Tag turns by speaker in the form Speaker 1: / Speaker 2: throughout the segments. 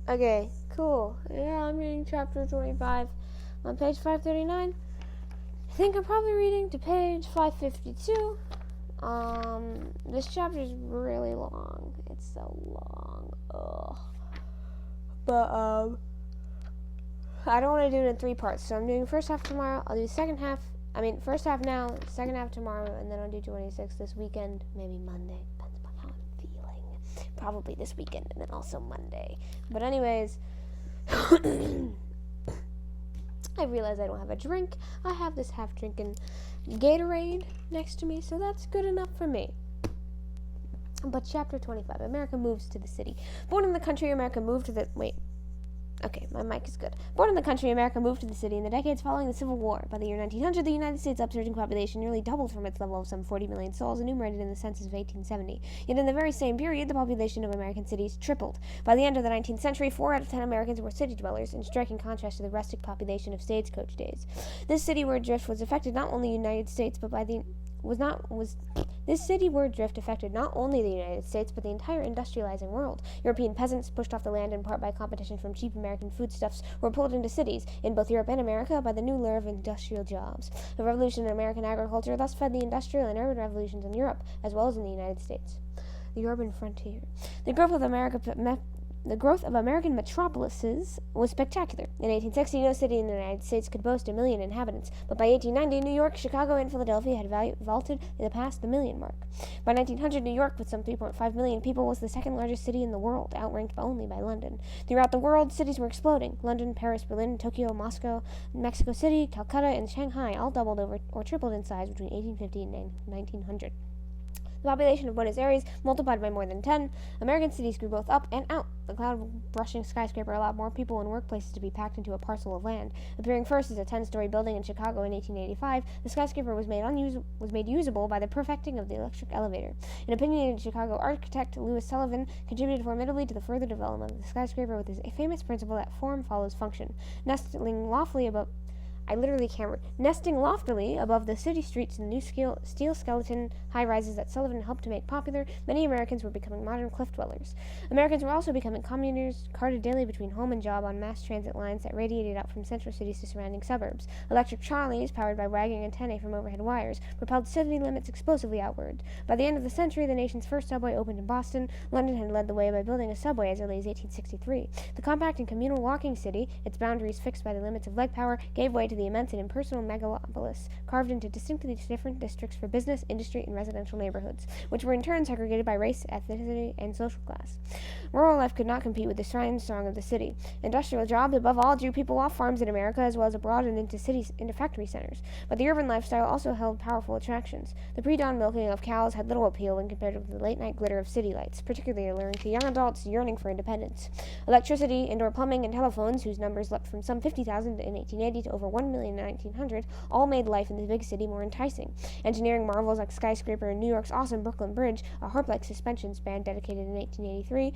Speaker 1: Okay, cool. Yeah, I'm reading chapter 25 on page 539. I think I'm probably reading to page 552. This chapter is really long. It's so long. Ugh. But, I don't want to do it in 3 parts, so I'm doing the first half tomorrow. I'll do the second half. First half now, second half tomorrow, and then I'll do 26 this weekend, maybe Monday. Depends on how I'm feeling. Probably this weekend, and then also Monday. But anyways, I realize I don't have a drink. I have this half-drinking Gatorade next to me, so that's good enough for me. But chapter 25, America moves to the city. Born in the country, America moved to the... Okay, my mic is good. Born in the country, America moved to the city in the decades following the Civil War. By the year 1900, the United States' upsurging population nearly doubled from its level of some 40 million souls enumerated in the census of 1870. Yet in the very same period, the population of American cities tripled. By the end of the 19th century, 4 out of 10 Americans were city dwellers, in striking contrast to the rustic population of stagecoach days. This cityward drift was affected not only the United States, but This cityward drift affected not only the United States, but the entire industrializing world. European peasants, pushed off the land in part by competition from cheap American foodstuffs, were pulled into cities, in both Europe and America, by the new lure of industrial jobs. The revolution in American agriculture thus fed the industrial and urban revolutions in Europe, as well as in the United States. The urban frontier. The growth of American metropolises was spectacular. In 1860, no city in the United States could boast 1 million inhabitants, but by 1890, New York, Chicago, and Philadelphia had vaulted past the million mark. By 1900, New York, with some 3.5 million people, was the second largest city in the world, outranked only by London. Throughout the world, cities were exploding. London, Paris, Berlin, Tokyo, Moscow, Mexico City, Calcutta, and Shanghai all doubled or tripled in size between 1850 and 1900. The population of Buenos Aires multiplied by more than 10. American cities grew both up and out. The cloud-brushing skyscraper allowed more people and workplaces to be packed into a parcel of land. Appearing first as a 10-story building in Chicago in 1885, the skyscraper was made usable by the perfecting of the electric elevator. An opinionated Chicago architect, Louis Sullivan, contributed formidably to the further development of the skyscraper with his famous principle that form follows function. Nesting loftily above the city streets and new steel skeleton high-rises that Sullivan helped to make popular, many Americans were becoming modern cliff dwellers. Americans were also becoming commuters, carted daily between home and job on mass transit lines that radiated out from central cities to surrounding suburbs. Electric trolleys, powered by wagging antennae from overhead wires, propelled city limits explosively outward. By the end of the century, the nation's first subway opened in Boston. London had led the way by building a subway as early as 1863. The compact and communal walking city, its boundaries fixed by the limits of leg power, gave way to the immense and impersonal megalopolis, carved into distinctly different districts for business, industry, and residential neighborhoods, which were in turn segregated by race, ethnicity, and social class. Rural life could not compete with the shrine song of the city. Industrial jobs, above all, drew people off farms in America as well as abroad and into factory centers. But the urban lifestyle also held powerful attractions. The pre-dawn milking of cows had little appeal when compared with the late-night glitter of city lights, particularly alluring to young adults yearning for independence. Electricity, indoor plumbing, and telephones, whose numbers leapt from some 50,000 in 1880 to over 1 million in 1900, all made life in the big city more enticing. Engineering marvels like skyscraper and New York's awesome Brooklyn Bridge, a harp-like suspension span dedicated in 1883,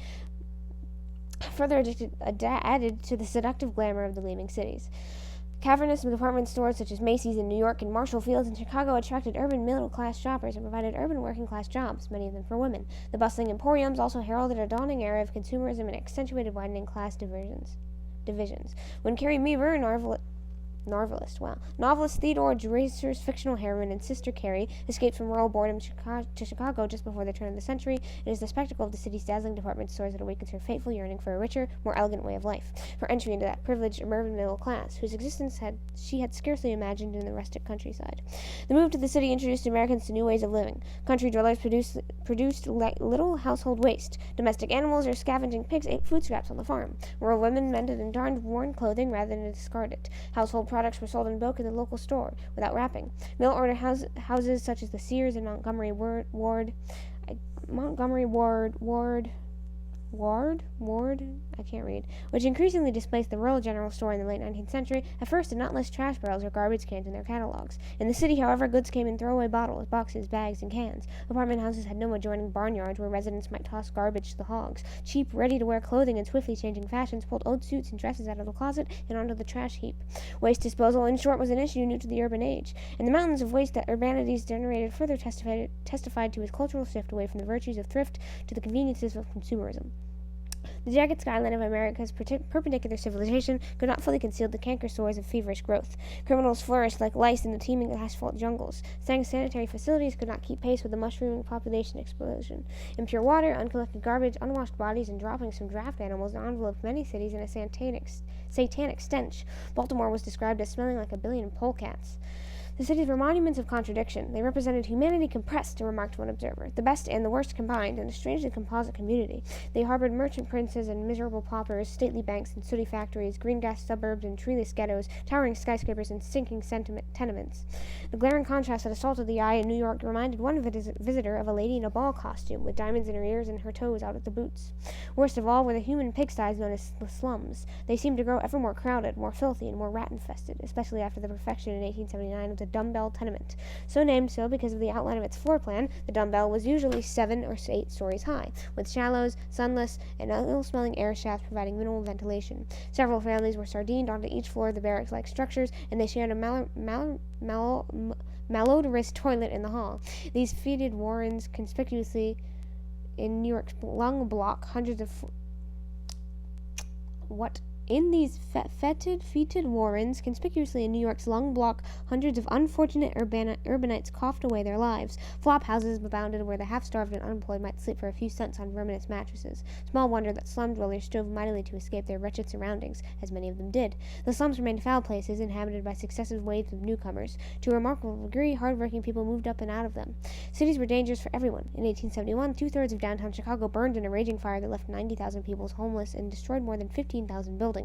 Speaker 1: further added to the seductive glamour of the gleaming cities. Cavernous department stores such as Macy's in New York and Marshall Field's in Chicago attracted urban middle-class shoppers and provided urban working-class jobs, many of them for women. The bustling emporiums also heralded a dawning era of consumerism and accentuated widening class divisions. When Carrie Meaver, novelist Theodore Dreiser's fictional heroine and sister Carrie escaped from rural boredom to Chicago just before the turn of the century, it is the spectacle of the city's dazzling department stores that awakens her fateful yearning for a richer, more elegant way of life, for entry into that privileged urban middle class, whose existence she had scarcely imagined in the rustic countryside. The move to the city introduced Americans to new ways of living. Country dwellers produced little household waste. Domestic animals or scavenging pigs ate food scraps on the farm. Rural women mended and darned worn clothing rather than discard it. Household products were sold in bulk in the local store without wrapping. Mail-order houses such as the Sears in Montgomery Ward, which increasingly displaced the rural general store in the late 19th century, at first did not list trash barrels or garbage cans in their catalogs. In the city, however, goods came in throwaway bottles, boxes, bags, and cans. Apartment houses had no adjoining barnyards where residents might toss garbage to the hogs. Cheap, ready-to-wear clothing and swiftly changing fashions pulled old suits and dresses out of the closet and onto the trash heap. Waste disposal, in short, was an issue new to the urban age, and the mountains of waste that urbanities generated further testified to his cultural shift away from the virtues of thrift to the conveniences of consumerism. The jagged skyline of America's perpendicular civilization could not fully conceal the canker sores of feverish growth. Criminals flourished like lice in the teeming asphalt jungles. Sanitary facilities could not keep pace with the mushrooming population explosion. Impure water, uncollected garbage, unwashed bodies, and droppings from draft animals enveloped many cities in a satanic stench. Baltimore was described as smelling like a billion polecats. The cities were monuments of contradiction. They represented humanity compressed, remarked one observer, the best and the worst combined in a strangely composite community. They harbored merchant princes and miserable paupers, stately banks and sooty factories, green-grass suburbs and treeless ghettos, towering skyscrapers and sinking tenements. The glaring contrast that assaulted the eye in New York reminded one visitor of a lady in a ball costume, with diamonds in her ears and her toes out at the boots. Worst of all were the human pigsties known as the slums. They seemed to grow ever more crowded, more filthy, and more rat-infested, especially after the perfection in 1879 of the dumbbell tenement. So named so because of the outline of its floor plan, the dumbbell was usually 7 or 8 stories high, with shallows, sunless, and ill-smelling air shafts providing minimal ventilation. Several families were sardined onto each floor of the barracks-like structures, and they shared a malodorous toilet in the hall. These fetid warrens conspicuously in New York's lung block hundreds of In these fetid warrens, conspicuously in New York's lung block, hundreds of unfortunate urbanites coughed away their lives. Flop houses abounded where the half-starved and unemployed might sleep for a few cents on verminous mattresses. Small wonder that slum dwellers strove mightily to escape their wretched surroundings, as many of them did. The slums remained foul places, inhabited by successive waves of newcomers. To a remarkable degree, hard-working people moved up and out of them. Cities were dangerous for everyone. In 1871, 2/3 of downtown Chicago burned in a raging fire that left 90,000 people homeless and destroyed more than 15,000 buildings.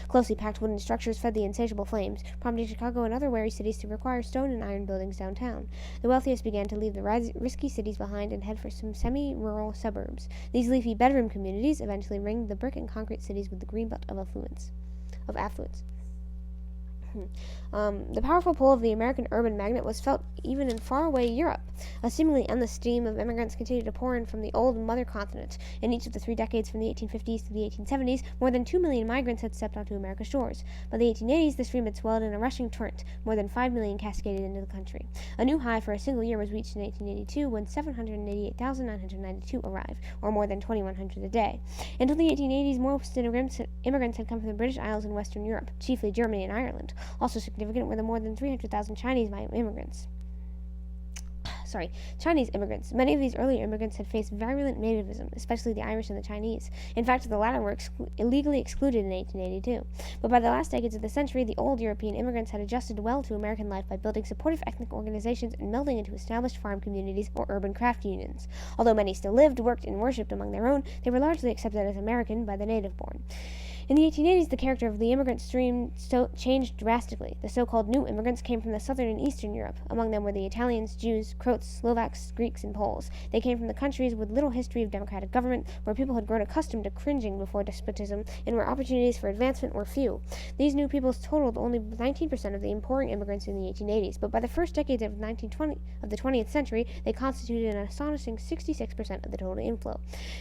Speaker 1: Closely packed wooden structures fed the insatiable flames, prompting Chicago and other wary cities to require stone and iron buildings downtown. The wealthiest began to leave the risky cities behind and head for some semi-rural suburbs. These leafy bedroom communities eventually ringed the brick and concrete cities with the greenbelt of affluence. The powerful pull of the American urban magnet was felt even in faraway Europe. A seemingly endless stream of immigrants continued to pour in from the old mother continent. In each of the 3 decades from the 1850s to the 1870s, more than 2 million migrants had stepped onto America's shores. By the 1880s, the stream had swelled in a rushing torrent. More than 5 million cascaded into the country. A new high for a single year was reached in 1882 when 788,992 arrived, or more than 2,100 a day. Until the 1880s, most immigrants had come from the British Isles and Western Europe, chiefly Germany and Ireland. Also significant were the more than 300,000 Chinese immigrants. Many of these earlier immigrants had faced virulent nativism, especially the Irish and the Chinese. In fact, the latter were illegally excluded in 1882. But by the last decades of the century, the old European immigrants had adjusted well to American life by building supportive ethnic organizations and melding into established farm communities or urban craft unions. Although many still lived, worked, and worshipped among their own, they were largely accepted as American by the native-born. In the 1880s, the character of the immigrant stream changed drastically. The so-called new immigrants came from the southern and eastern Europe. Among them were the Italians, Jews, Croats, Slovaks, Greeks, and Poles. They came from the countries with little history of democratic government, where people had grown accustomed to cringing before despotism, and where opportunities for advancement were few. These new peoples totaled only 19% of the importing immigrants in the 1880s, but by the first decades of the 20th century, they constituted an astonishing 66% of the total inflow.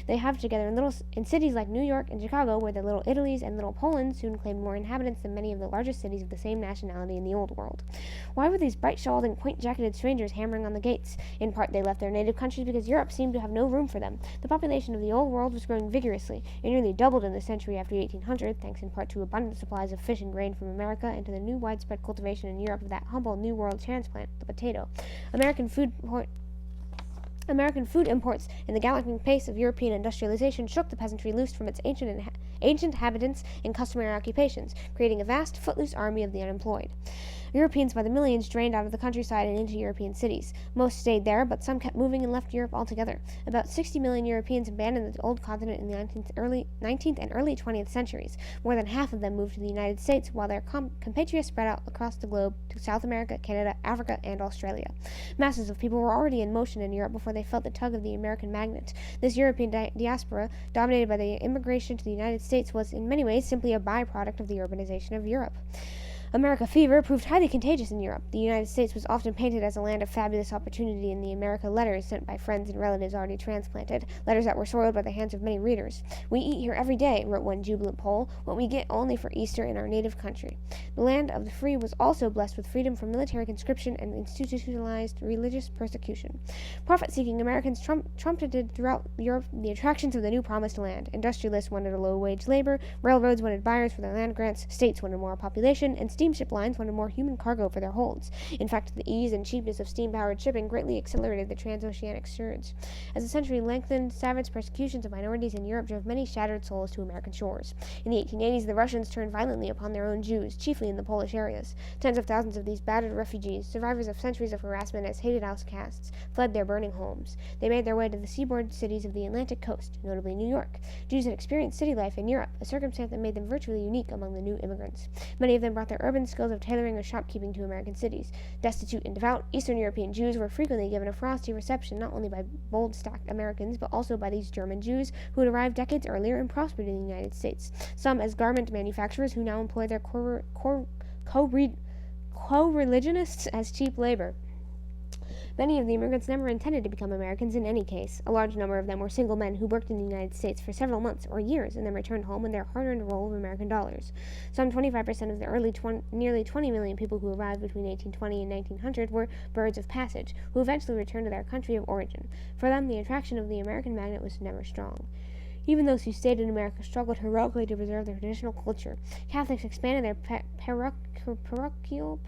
Speaker 1: They housed together in cities like New York and Chicago, where the Little Italy and Little Poland soon claimed more inhabitants than many of the largest cities of the same nationality in the Old World. Why were these bright-shawled and quaint-jacketed strangers hammering on the gates? In part, they left their native countries because Europe seemed to have no room for them. The population of the Old World was growing vigorously. It nearly doubled in the century after 1800, thanks in part to abundant supplies of fish and grain from America and to the new widespread cultivation in Europe of that humble New World transplant, the potato. American food imports and the galloping pace of European industrialization shook the peasantry loose from its ancient habitants and customary occupations, creating a vast, footloose army of the unemployed. Europeans by the millions drained out of the countryside and into European cities. Most stayed there, but some kept moving and left Europe altogether. About 60 million Europeans abandoned the old continent in the 19th and early 20th centuries. More than half of them moved to the United States, while their compatriots spread out across the globe to South America, Canada, Africa, and Australia. Masses of people were already in motion in Europe before they felt the tug of the American magnet. This European diaspora, dominated by the immigration to the United States, was in many ways simply a byproduct of the urbanization of Europe. America fever proved highly contagious in Europe. The United States was often painted as a land of fabulous opportunity in the America letters sent by friends and relatives already transplanted, letters that were soiled by the hands of many readers. "We eat here every day," wrote one jubilant Pole, "what we get only for Easter in our native country." The land of the free was also blessed with freedom from military conscription and institutionalized religious persecution. Profit-seeking Americans trumpeted throughout Europe the attractions of the new promised land. Industrialists wanted a low-wage labor, railroads wanted buyers for their land grants, states wanted more population, and steamship lines wanted more human cargo for their holds. In fact, the ease and cheapness of steam-powered shipping greatly accelerated the transoceanic surge. As the century lengthened, savage persecutions of minorities in Europe drove many shattered souls to American shores. In the 1880s, the Russians turned violently upon their own Jews, chiefly in the Polish areas. Tens of thousands of these battered refugees, survivors of centuries of harassment as hated outcasts, fled their burning homes. They made their way to the seaboard cities of the Atlantic coast, notably New York. Jews had experienced city life in Europe, a circumstance that made them virtually unique among the new immigrants. Many of them brought their urban skills of tailoring or shopkeeping to American cities. Destitute and devout, Eastern European Jews were frequently given a frosty reception not only by bold-stacked Americans, but also by these German Jews who had arrived decades earlier and prospered in the United States, some as garment manufacturers who now employ their co-religionists as cheap labor. Many of the immigrants never intended to become Americans in any case. A large number of them were single men who worked in the United States for several months or years and then returned home with their hard-earned roll of American dollars. Some 25% of the nearly 20 million people who arrived between 1820 and 1900 were birds of passage, who eventually returned to their country of origin. For them, the attraction of the American magnet was never strong. Even those who stayed in America struggled heroically to preserve their traditional culture. Catholics expanded their parochial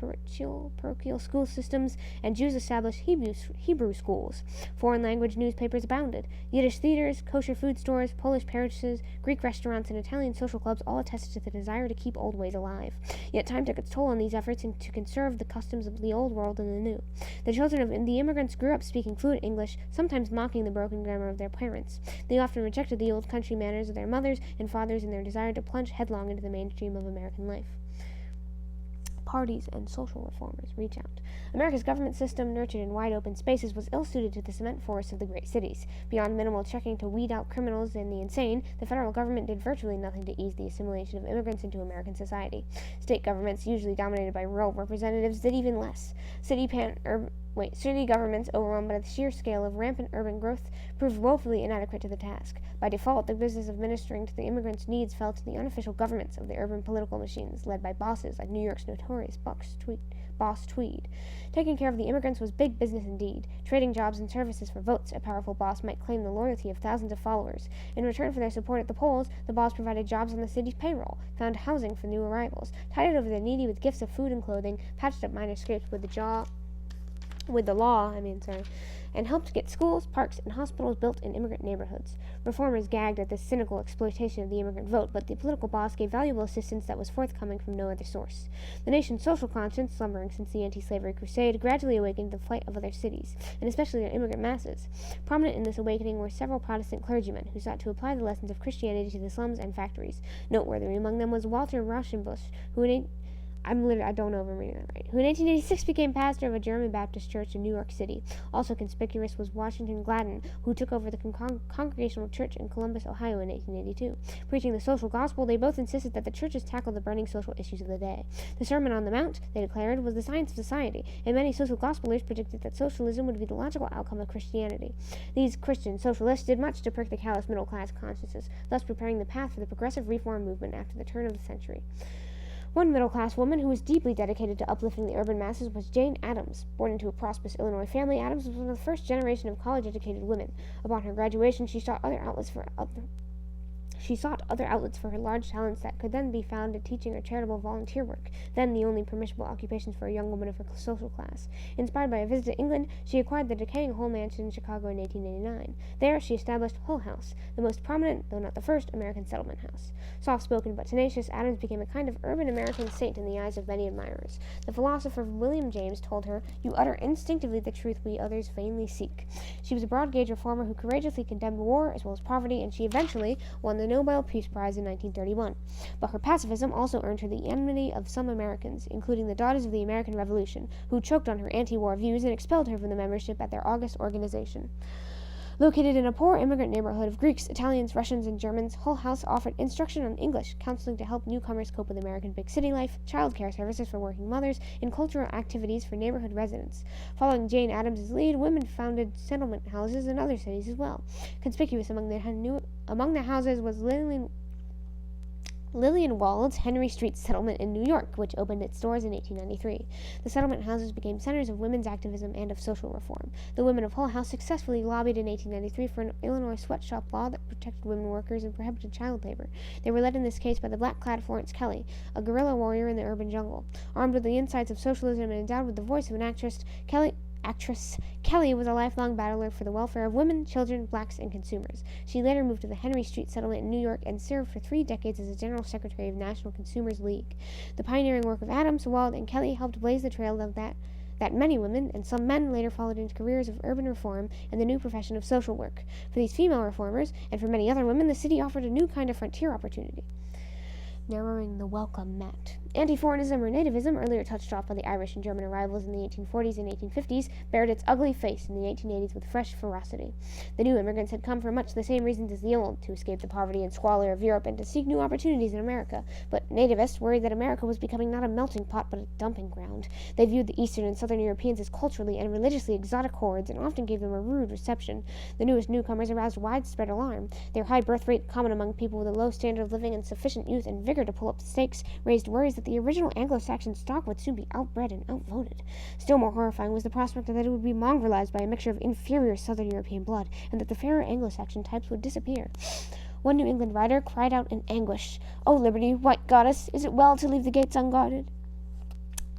Speaker 1: school systems, and Jews established Hebrew schools. Foreign language newspapers abounded. Yiddish theaters, kosher food stores, Polish parishes, Greek restaurants, and Italian social clubs all attested to the desire to keep old ways alive. Yet time took its toll on these efforts to conserve the customs of the old world and the new. The children of the immigrants grew up speaking fluent English, sometimes mocking the broken grammar of their parents. They often rejected the old country manners of their mothers and fathers in their desire to plunge headlong into the mainstream of American life. Parties and social reformers reach out. America's government system, nurtured in wide open spaces, was ill-suited to the cement forests of the great cities. Beyond minimal checking to weed out criminals and the insane, the federal government did virtually nothing to ease the assimilation of immigrants into American society. State governments, usually dominated by rural representatives, did even less. City governments, overwhelmed by the sheer scale of rampant urban growth, proved woefully inadequate to the task. By default, the business of ministering to the immigrants' needs fell to the unofficial governments of the urban political machines, led by bosses like New York's notorious Boss Tweed. Taking care of the immigrants was big business indeed. Trading jobs and services for votes, a powerful boss might claim the loyalty of thousands of followers. In return for their support at the polls, the boss provided jobs on the city's payroll, found housing for new arrivals, tided over the needy with gifts of food and clothing, patched up minor scrapes with the law, and helped get schools, parks, and hospitals built in immigrant neighborhoods. Reformers gagged at this cynical exploitation of the immigrant vote, but the political boss gave valuable assistance that was forthcoming from no other source. The nation's social conscience, slumbering since the anti-slavery crusade, gradually awakened the flight of other cities, and especially their immigrant masses. Prominent in this awakening were several Protestant clergymen who sought to apply the lessons of Christianity to the slums and factories. Noteworthy among them was Walter Rauschenbusch, who in 1886 became pastor of a German Baptist church in New York City. Also conspicuous was Washington Gladden, who took over the Congregational Church in Columbus, Ohio in 1882. Preaching the social gospel, they both insisted that the churches tackle the burning social issues of the day. The Sermon on the Mount, they declared, was the science of society, and many social gospelers predicted that socialism would be the logical outcome of Christianity. These Christian socialists did much to perk the callous middle-class consciences, thus preparing the path for the progressive reform movement after the turn of the century. One middle-class woman who was deeply dedicated to uplifting the urban masses was Jane Addams. Born into a prosperous Illinois family, Addams was one of the first generation of college-educated women. Upon her graduation, she sought other outlets for her large talents that could then be found in teaching or charitable volunteer work, then the only permissible occupations for a young woman of her social class. Inspired by a visit to England, she acquired the decaying Hull Mansion in Chicago in 1889. There, she established Hull House, the most prominent, though not the first, American settlement house. Soft-spoken but tenacious, Addams became a kind of urban American saint in the eyes of many admirers. The philosopher William James told her, "You utter instinctively the truth we others vainly seek." She was a broad-gauge reformer who courageously condemned war as well as poverty, and she eventually won the Nobel Peace Prize in 1931. But her pacifism also earned her the enmity of some Americans, including the Daughters of the American Revolution, who choked on her anti-war views and expelled her from the membership at their august organization. Located in a poor immigrant neighborhood of Greeks, Italians, Russians, and Germans, Hull House offered instruction on English, counseling to help newcomers cope with American big city life, childcare services for working mothers, and cultural activities for neighborhood residents. Following Jane Addams' lead, women founded settlement houses in other cities as well. Conspicuous among the houses was Lillian Wald's Henry Street Settlement in New York, which opened its doors in 1893. The settlement houses became centers of women's activism and of social reform. The women of Hull House successfully lobbied in 1893 for an Illinois sweatshop law that protected women workers and prohibited child labor. They were led in this case by the black-clad Florence Kelley, a guerrilla warrior in the urban jungle. Armed with the insights of socialism and endowed with the voice of an actress, Kelley was a lifelong battler for the welfare of women, children, blacks, and consumers. She later moved to the Henry Street Settlement in New York and served for 3 decades as a General Secretary of National Consumers League. The pioneering work of Addams, Wald, and Kelley helped blaze the trail of that many women and some men later followed into careers of urban reform and the new profession of social work. For these female reformers, and for many other women, the city offered a new kind of frontier opportunity. Narrowing the welcome mat. Anti-foreignism or nativism, earlier touched off by the Irish and German arrivals in the 1840s and 1850s, bared its ugly face in the 1880s with fresh ferocity. The new immigrants had come for much the same reasons as the old, to escape the poverty and squalor of Europe and to seek new opportunities in America. But nativists worried that America was becoming not a melting pot but a dumping ground. They viewed the Eastern and Southern Europeans as culturally and religiously exotic hordes and often gave them a rude reception. The newest newcomers aroused widespread alarm. Their high birth rate, common among people with a low standard of living and sufficient youth and vigor to pull up stakes, raised worries that the original Anglo-Saxon stock would soon be outbred and outvoted. Still more horrifying was the prospect that it would be mongrelized by a mixture of inferior Southern European blood, and that the fairer Anglo-Saxon types would disappear. One New England writer cried out in anguish, "O liberty, white goddess, is it well to leave the gates unguarded?"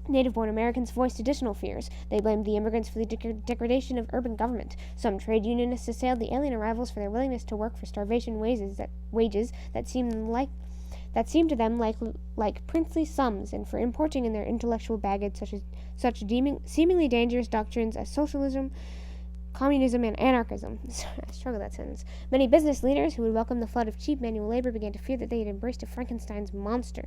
Speaker 1: Native-born Americans voiced additional fears. They blamed the immigrants for the degradation of urban government. Some trade unionists assailed the alien arrivals for their willingness to work for starvation wages that seemed to them like princely sums, and for importing in their intellectual baggage such seemingly dangerous doctrines as socialism, communism, and anarchism. I struggle with that sentence. Many business leaders who would welcome the flood of cheap manual labor began to fear that they had embraced a Frankenstein's monster.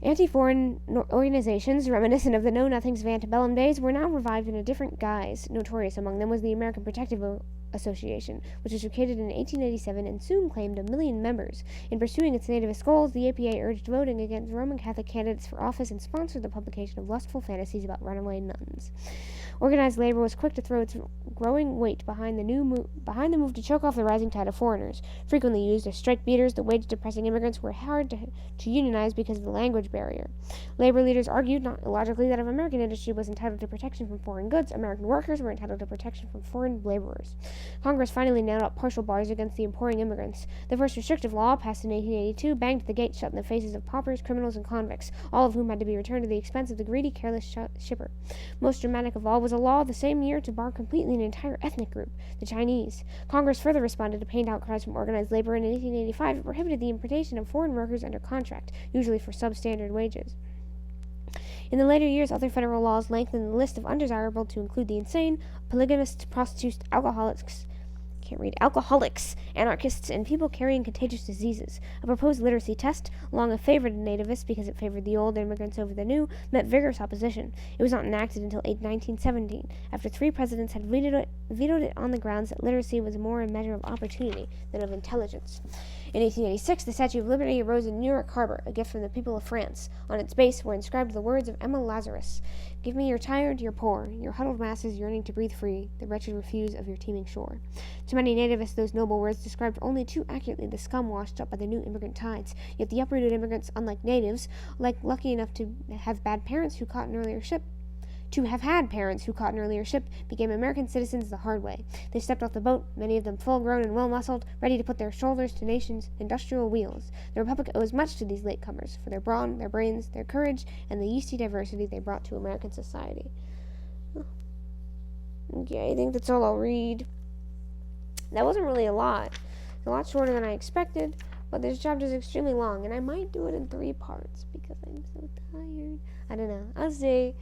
Speaker 1: Anti-foreign organizations, reminiscent of the Know-Nothings of antebellum days, were now revived in a different guise. Notorious among them was the American Protective Association, which was created in 1887 and soon claimed 1 million members. In pursuing its nativist goals, the APA urged voting against Roman Catholic candidates for office and sponsored the publication of lustful fantasies about runaway nuns. Organized labor was quick to throw its growing weight behind the move to choke off the rising tide of foreigners. Frequently used as strike beaters, the wage-depressing immigrants were hard to unionize because of the language barrier. Labor leaders argued, not illogically, that if American industry was entitled to protection from foreign goods, American workers were entitled to protection from foreign laborers. Congress finally nailed up partial bars against the importing immigrants. The first restrictive law, passed in 1882, banged the gate shut in the faces of paupers, criminals, and convicts, all of whom had to be returned to the expense of the greedy, careless shipper. Most dramatic of all was a law the same year to bar completely an entire ethnic group, the Chinese. Congress further responded to pained outcries from organized labor, and in 1885 it prohibited the importation of foreign workers under contract, usually for substandard wages. In the later years, other federal laws lengthened the list of undesirable to include the insane, polygamists, prostitutes, alcoholics, anarchists, and people carrying contagious diseases. A proposed literacy test, long a favorite of nativists because it favored the old immigrants over the new, met vigorous opposition. It was not enacted until 1917, after 3 presidents had vetoed it on the grounds that literacy was more a measure of opportunity than of intelligence. In 1886, the Statue of Liberty arose in New York Harbor, a gift from the people of France. On its base were inscribed the words of Emma Lazarus: "Give me your tired, your poor, your huddled masses yearning to breathe free, the wretched refuse of your teeming shore." To many nativists, those noble words described only too accurately the scum washed up by the new immigrant tides. Yet the uprooted immigrants, unlike natives, lucky enough to have had parents who caught an earlier ship, became American citizens the hard way. They stepped off the boat, many of them full-grown and well-muscled, ready to put their shoulders to nation's industrial wheels. The Republic owes much to these latecomers, for their brawn, their brains, their courage, and the yeasty diversity they brought to American society. Okay, I think that's all I'll read. That wasn't really a lot. It's a lot shorter than I expected, but this chapter is extremely long, and I might do it in 3 parts, because I'm so tired. I don't know. I'll see.